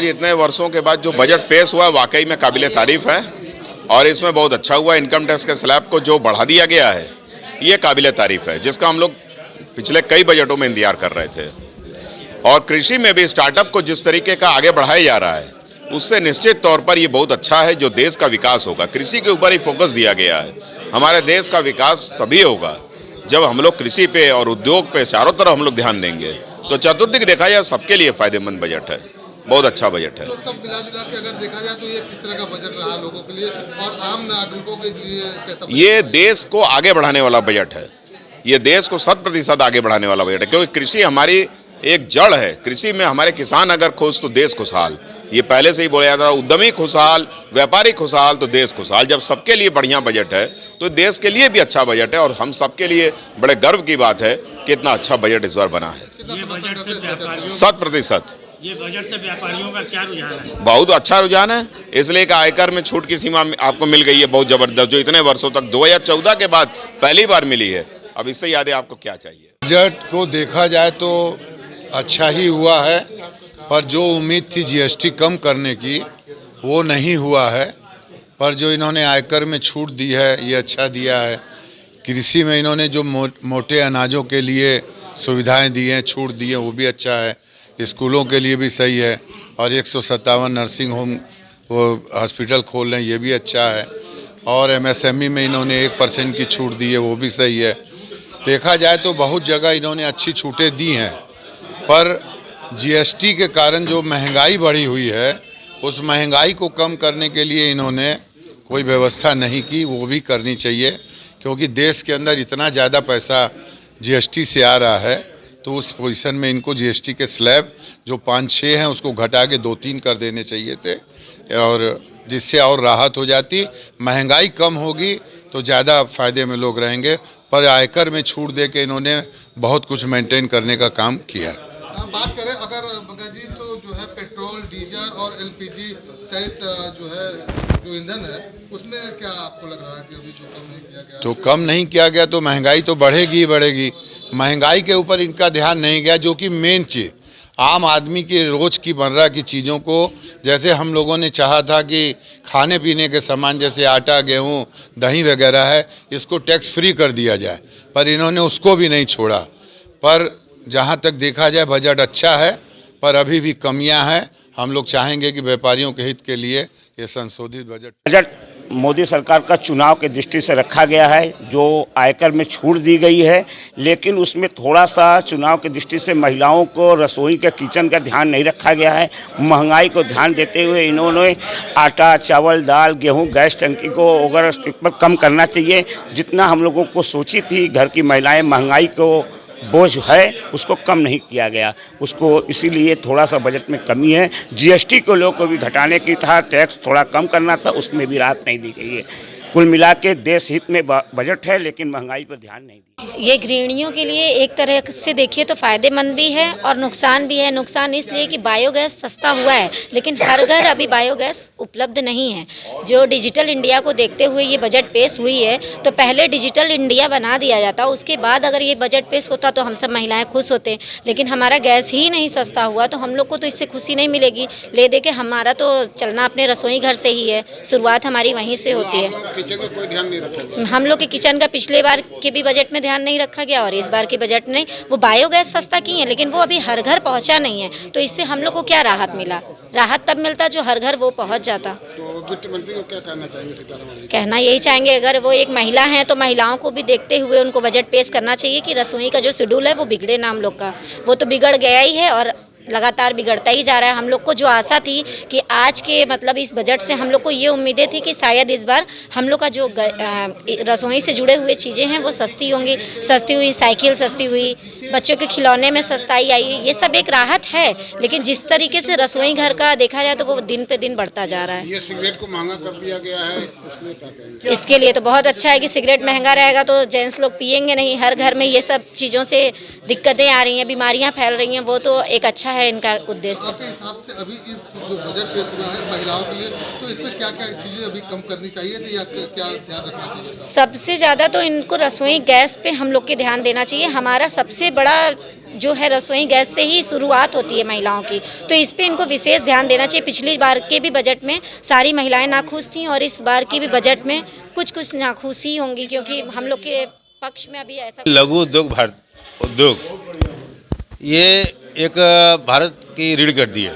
इतने वर्षों के बाद जो बजट पेश हुआ वाकई में काबिल तारीफ है और इसमें बहुत अच्छा हुआ। इनकम टैक्स के स्लैब को जो बढ़ा दिया गया है ये काबिल तारीफ है, जिसका हम लोग पिछले कई बजटों में इंतजार कर रहे थे। और कृषि में भी स्टार्टअप को जिस तरीके का आगे बढ़ाया जा रहा है उससे निश्चित तौर पर ये बहुत अच्छा है। जो देश का विकास होगा कृषि के ऊपर ही फोकस दिया गया है। हमारे देश का विकास तभी होगा जब हम लोग कृषि पे और उद्योग पे चारों तरफ हम लोग ध्यान देंगे। तो चतुर्दिक देखा जाए सबके लिए फायदेमंद बजट है, बहुत अच्छा बजट है। तो सब मिला जुला के अगर देखा जाए तो ये किस तरह का बजट रहा लोगों के लिए और आम नागरिकों के लिए कैसा? ये देश को आगे बढ़ाने वाला बजट है। ये देश को 100% आगे बढ़ाने वाला बजट है, क्योंकि कृषि हमारी एक जड़ है। कृषि में हमारे किसान अगर खुश तो देश खुशहाल। ये पहले से ही बोला जाता था, उद्यमी खुशहाल, व्यापारी खुशहाल तो देश खुशहाल। जब सबके लिए बढ़िया बजट है तो देश के लिए भी अच्छा बजट है और हम सबके लिए बड़े गर्व की बात है कि इतना अच्छा बजट इस बार बना है। ये बजट से व्यापारियों 100%। ये बजट से व्यापारियों का क्या रुझान है? बहुत अच्छा रुझान है, इसलिए कि आयकर में छूट की सीमा आपको मिल गई है बहुत जबरदस्त, जो इतने वर्षों तक 2014 के बाद पहली बार मिली है। अब इससे याद है आपको क्या चाहिए। बजट को देखा जाए तो अच्छा ही हुआ है, पर जो उम्मीद थी जीएसटी कम करने की वो नहीं हुआ है। पर जो इन्होंने आयकर में छूट दी है ये अच्छा दिया है। कृषि में इन्होंने जो मोटे अनाजों के लिए सुविधाएं दी हैं, छूट दी हैं, वो भी अच्छा है। स्कूलों के लिए भी सही है और 157 नर्सिंग होम वो हॉस्पिटल खोल रहे हैं, ये भी अच्छा है। और एमएसएमई में इन्होंने 1% की छूट दी है, वो भी सही है। देखा जाए तो बहुत जगह इन्होंने अच्छी छूटें दी हैं, पर जीएसटी के कारण जो महंगाई बढ़ी हुई है उस महंगाई को कम करने के लिए इन्होंने कोई व्यवस्था नहीं की, वो भी करनी चाहिए। क्योंकि देश के अंदर इतना ज़्यादा पैसा जीएसटी से आ रहा है, तो उस पोजीशन में इनको जीएसटी के स्लैब जो 5-6 हैं उसको घटा के 2-3 कर देने चाहिए थे, और जिससे और राहत हो जाती। महंगाई कम होगी तो ज़्यादा फ़ायदे में लोग रहेंगे। पर आयकर में छूट दे के इन्होंने बहुत कुछ मेंटेन करने का काम किया। बात करें अगर बंगा जी तो जो है पेट्रोल, डीजल और एलपीजी सहित जो है जो ईंधन है उसमें क्या आपको लग रहा है कि अभी जो कम नहीं किया गया? तो कम नहीं किया गया तो महंगाई तो बढ़ेगी ही बढ़ेगी। महंगाई के ऊपर इनका ध्यान नहीं गया, जो कि मेन चीज़ आम आदमी की रोज़ की मर्रा की चीज़ों को, जैसे हम लोगों ने चाहा था कि खाने पीने के सामान जैसे आटा, गेहूँ, दही वगैरह है इसको टैक्स फ्री कर दिया जाए, पर इन्होंने उसको भी नहीं छोड़ा। पर जहाँ तक देखा जाए बजट अच्छा है, पर अभी भी कमियां हैं। हम लोग चाहेंगे कि व्यापारियों के हित के लिए ये संशोधित बजट मोदी सरकार का चुनाव के दृष्टि से रखा गया है। जो आयकर में छूट दी गई है, लेकिन उसमें थोड़ा सा चुनाव की दृष्टि से महिलाओं को रसोई का किचन का ध्यान नहीं रखा गया है। महंगाई को ध्यान देते हुए इन्होंने आटा, चावल, दाल, गेहूं, गैस टंकी को वगैरह इस पर कम करना चाहिए। जितना हम लोगों को सोची थी घर की महिलाएं महंगाई को बोझ है उसको कम नहीं किया गया, उसको इसीलिए थोड़ा सा बजट में कमी है। जीएसटी को लोगों को भी घटाने की था, टैक्स थोड़ा कम करना था, उसमें भी राहत नहीं दी गई है। कुल मिला के देश हित में बजट है, लेकिन महंगाई पर ध्यान नहीं दिया। ये गृहिणियों के लिए एक तरह से देखिए तो फ़ायदेमंद भी है और नुकसान भी है। नुकसान इसलिए कि बायोगैस सस्ता हुआ है, लेकिन हर घर अभी बायोगैस उपलब्ध नहीं है। जो डिजिटल इंडिया को देखते हुए ये बजट पेश हुई है, तो पहले डिजिटल इंडिया बना दिया जाता, उसके बाद अगर ये बजट पेश होता तो हम सब महिलाएं खुश होते। लेकिन हमारा गैस ही नहीं सस्ता हुआ, तो हम लोग को तो इससे खुशी नहीं मिलेगी। ले दे के हमारा तो चलना अपने रसोई घर से ही है, शुरुआत हमारी वहीं से होती है। किचन में कोई ध्यान नहीं रखा गया। हम लोग के किचन का पिछले बार के भी बजट में ध्यान नहीं रखा गया और इस बार के बजट में वो बायोगैस सस्ता की है, लेकिन वो अभी हर घर पहुंचा नहीं है। तो इससे हम लोग को क्या राहत मिला? राहत तब मिलता जो हर घर वो पहुंच जाता। तो वित्त मंत्री को क्या कहना चाहेंगे सीतारमण जी? कहना यही चाहेंगे, अगर वो एक महिला हैं तो महिलाओं को भी देखते हुए उनको बजट पेश करना चाहिए कि रसोई का जो शेड्यूल है वो बिगड़े ना हम लोग का। वो तो बिगड़ गया ही है और लगातार बिगड़ता ही जा रहा है। हम लोग को जो आशा थी कि आज के मतलब इस बजट से हम लोग को ये उम्मीदें थी कि शायद इस बार हम लोग का जो रसोई से जुड़े हुए चीज़ें हैं वो सस्ती होंगी। सस्ती हुई, साइकिल सस्ती हुई, बच्चों के खिलौने में सस्ताई आई, ये सब एक राहत है। लेकिन जिस तरीके से रसोई घर का देखा जाए तो वो दिन पे दिन बढ़ता जा रहा है। ये सिगरेट को महंगा कर दिया गया है, इसलिए क्या कहेंगे? इसके लिए तो बहुत अच्छा है कि सिगरेट महंगा रहेगा तो जेंट्स लोग पियेंगे नहीं। हर घर में ये सब चीज़ों से दिक्कतें आ रही हैं, बीमारियाँ फैल रही हैं, वो तो एक अच्छा है। है इनका उद्देश्य। आपके हिसाब से अभी इस जो बजट पेश हुआ है महिलाओं के लिए, तो इसमें क्या क्या चीज़ें अभी कम करनी चाहिए थी या क्या ध्यान रखना चाहिए? सबसे ज़्यादा तो इनको रसोई गैस पे हम लोग के ध्यान देना चाहिए। हमारा सबसे बड़ा जो है रसोई गैस से ही शुरुआत होती है महिलाओं की, तो इस पे इनको विशेष ध्यान देना चाहिए। पिछली बार के भी बजट में सारी महिलाएं नाखुश थीं और इस बार की भी बजट में कुछ नाखुश ही होंगी, क्योंकि हम लोग के पक्ष में अभी ऐसा लघु उद्योग भारत उद्योग ये एक भारत की रीढ़ कर दी है।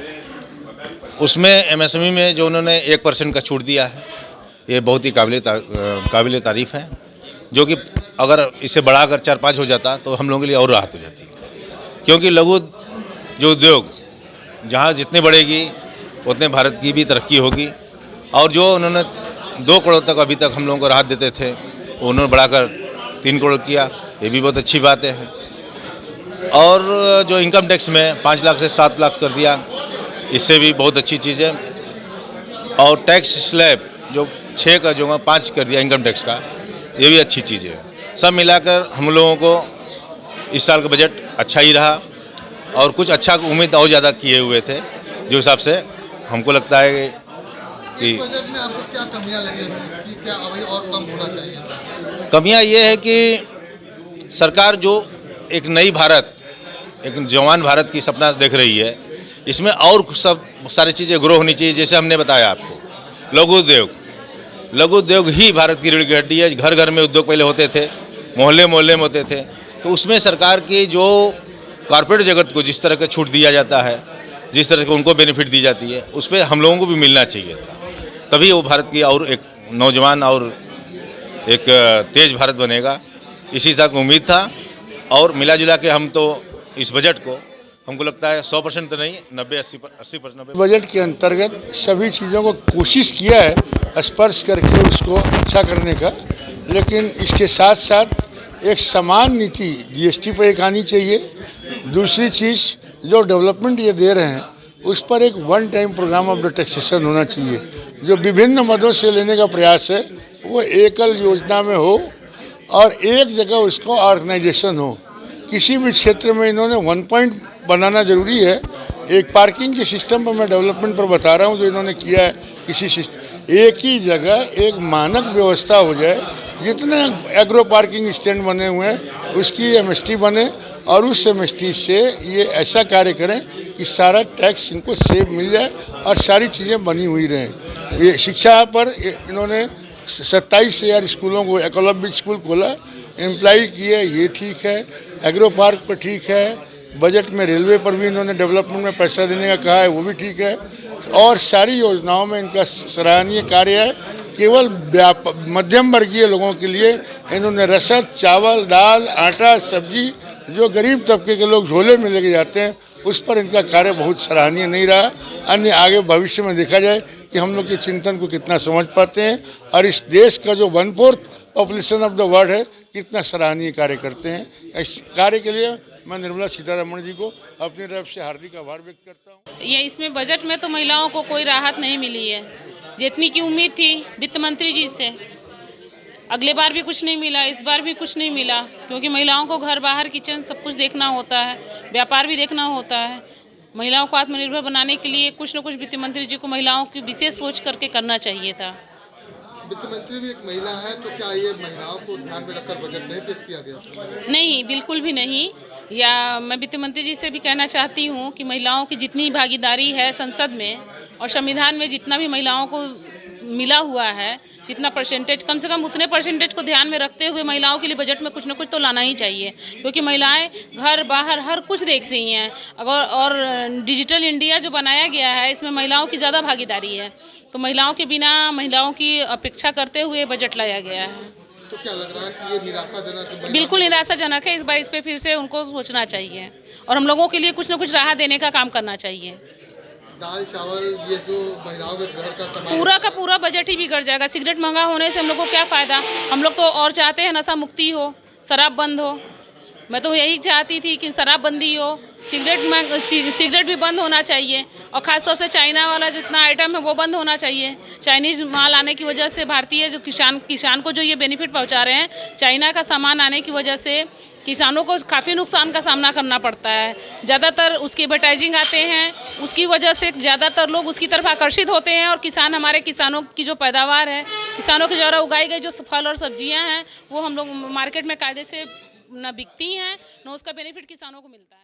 उसमें एमएसएमई में जो उन्होंने 1% का छूट दिया है, ये बहुत ही काबिल तारीफ़ है, जो कि अगर इसे बढ़ाकर 4-5 हो जाता तो हम लोगों के लिए और राहत हो जाती। क्योंकि लघु जो उद्योग जहाँ जितने बढ़ेगी उतने भारत की भी तरक्की होगी। और जो उन्होंने 2 करोड़ तक अभी तक हम लोगों को राहत देते थे, उन्होंने बढ़ाकर 3 करोड़ किया, ये भी बहुत अच्छी बात है। और जो इनकम टैक्स में 5 लाख से 7 लाख कर दिया, इससे भी बहुत अच्छी चीज़ है। और टैक्स स्लैब जो 6 का जो 5 कर दिया इनकम टैक्स का, ये भी अच्छी चीज़ है। सब मिलाकर हम लोगों को इस साल का बजट अच्छा ही रहा और कुछ अच्छा उम्मीद और ज़्यादा किए हुए थे, जो हिसाब से हमको लगता है कि इस बजट में आपको क्या कमियां लगी कि क्या अभी और कम होना चाहिए? कमियां ये है कि सरकार जो एक नई भारत, एक जवान भारत की सपना देख रही है, इसमें और सब सारी चीज़ें ग्रो होनी चाहिए। जैसे हमने बताया आपको, लघु उद्योग ही भारत की रीढ़ की हड्डी है। घर घर में उद्योग पहले होते थे, मोहल्ले मोहल्ले में होते थे, तो उसमें सरकार की जो कॉर्पोरेट जगत को जिस तरह का छूट दिया जाता है, जिस तरह के उनको बेनिफिट दी जाती है, उस पर हम लोगों को भी मिलना चाहिए था। तभी वो भारत की और एक नौजवान और एक तेज भारत बनेगा, इसी हिसाब की उम्मीद था। और मिला जुला के हम तो इस बजट को हमको लगता है 100% तो नहीं, 90-80%। बजट के अंतर्गत सभी चीज़ों को कोशिश किया है स्पर्श करके उसको अच्छा करने का, लेकिन इसके साथ साथ एक समान नीति जीएसटी पर एक आनी चाहिए। दूसरी चीज़ जो डेवलपमेंट ये दे रहे हैं उस पर एक one time programme of the taxation होना चाहिए। जो विभिन्न मदों से लेने का प्रयास है वो एकल योजना में हो और एक जगह उसको ऑर्गेनाइजेशन हो। किसी भी क्षेत्र में इन्होंने 1 पॉइंट बनाना जरूरी है। एक पार्किंग के सिस्टम पर मैं डेवलपमेंट पर बता रहा हूँ जो इन्होंने किया है, किसी सिस्टम एक ही जगह एक मानक व्यवस्था हो जाए। जितने एग्रो पार्किंग स्टैंड बने हुए हैं उसकी एमएसटी बने और उस एमएसटी से ये ऐसा कार्य करें कि सारा टैक्स इनको सेव मिल जाए और सारी चीज़ें बनी हुई रहें। ये शिक्षा पर इन्होंने 27,000 स्कूलों को एकलव्य स्कूल खोला, एम्प्लाई किए, ये ठीक है। एग्रो पार्क पर ठीक है। बजट में रेलवे पर भी इन्होंने डेवलपमेंट में पैसा देने का कहा है, वो भी ठीक है। और सारी योजनाओं में इनका सराहनीय कार्य है। केवल मध्यम वर्गीय लोगों के लिए इन्होंने रसद, चावल, दाल, आटा, सब्जी जो गरीब तबके के लोग झोले में लेके जाते हैं उस पर इनका कार्य बहुत सराहनीय नहीं रहा। अन्य आगे भविष्य में देखा जाए कि हम लोग के चिंतन को कितना समझ पाते हैं और इस देश का जो 1/4 पॉपुलेशन ऑफ द वर्ल्ड है कितना सराहनीय कार्य करते हैं। इस कार्य के लिए मैं निर्मला सीतारमण जी को अपनी तरफ से हार्दिक आभार व्यक्त करता हूँ। ये इसमें बजट में तो महिलाओं को कोई राहत नहीं मिली है जितनी की उम्मीद थी वित्त मंत्री जी से। अगले बार भी कुछ नहीं मिला, इस बार भी कुछ नहीं मिला, क्योंकि महिलाओं को घर बाहर किचन सब कुछ देखना होता है, व्यापार भी देखना होता है। महिलाओं को आत्मनिर्भर बनाने के लिए कुछ न कुछ वित्त मंत्री जी को महिलाओं की विशेष सोच करके करना चाहिए था। वित्त मंत्री भी एक महिला है, तो क्या ये महिलाओं को ध्यान में रखकर बजट नहीं पेश किया गया? नहीं, बिल्कुल भी नहीं। या मैं वित्त मंत्री जी से भी कहना चाहती हूँ कि महिलाओं की जितनी भागीदारी है संसद में और संविधान में जितना भी महिलाओं को मिला हुआ है, जितना परसेंटेज, कम से कम उतने परसेंटेज को ध्यान में रखते हुए महिलाओं के लिए बजट में कुछ न कुछ तो लाना ही चाहिए, क्योंकि महिलाएं घर बाहर हर कुछ देख रही हैं। अगर और डिजिटल इंडिया जो बनाया गया है इसमें महिलाओं की ज़्यादा भागीदारी है, तो महिलाओं के बिना महिलाओं की अपेक्षा करते हुए बजट लाया गया है। तो क्या लग रहा है कि ये निराशाजनक है? बिल्कुल निराशाजनक है। इस बार इस पे फिर से उनको सोचना चाहिए और हम लोगों के लिए कुछ न कुछ राहत देने का काम करना चाहिए। दाल चावल ये जो महिलाओं के घर का सामान पूरा का पूरा बजट ही बिगड़ जाएगा। सिगरेट महंगा होने से हम लोग को क्या फ़ायदा? हम लोग तो और चाहते हैं नशा मुक्ति हो, शराब बंद हो। मैं तो यही चाहती थी कि शराब बंदी हो, सिगरेट भी बंद होना चाहिए और ख़ासतौर से चाइना वाला जितना आइटम है वो बंद होना चाहिए। चाइनीज़ माल आने की वजह से भारतीय जो किसान को जो ये बेनिफिट पहुंचा रहे हैं, चाइना का सामान आने की वजह से किसानों को काफ़ी नुकसान का सामना करना पड़ता है। ज़्यादातर उसकी एडवर्टाइजिंग आते हैं, उसकी वजह से ज़्यादातर लोग उसकी तरफ आकर्षित होते हैं और हमारे किसानों की जो पैदावार है, किसानों के द्वारा उगाई गई जो फल और सब्जियां हैं, वो हम लोग मार्केट में कायदे से न बिकती हैं, न उसका बेनिफिट किसानों को मिलता है।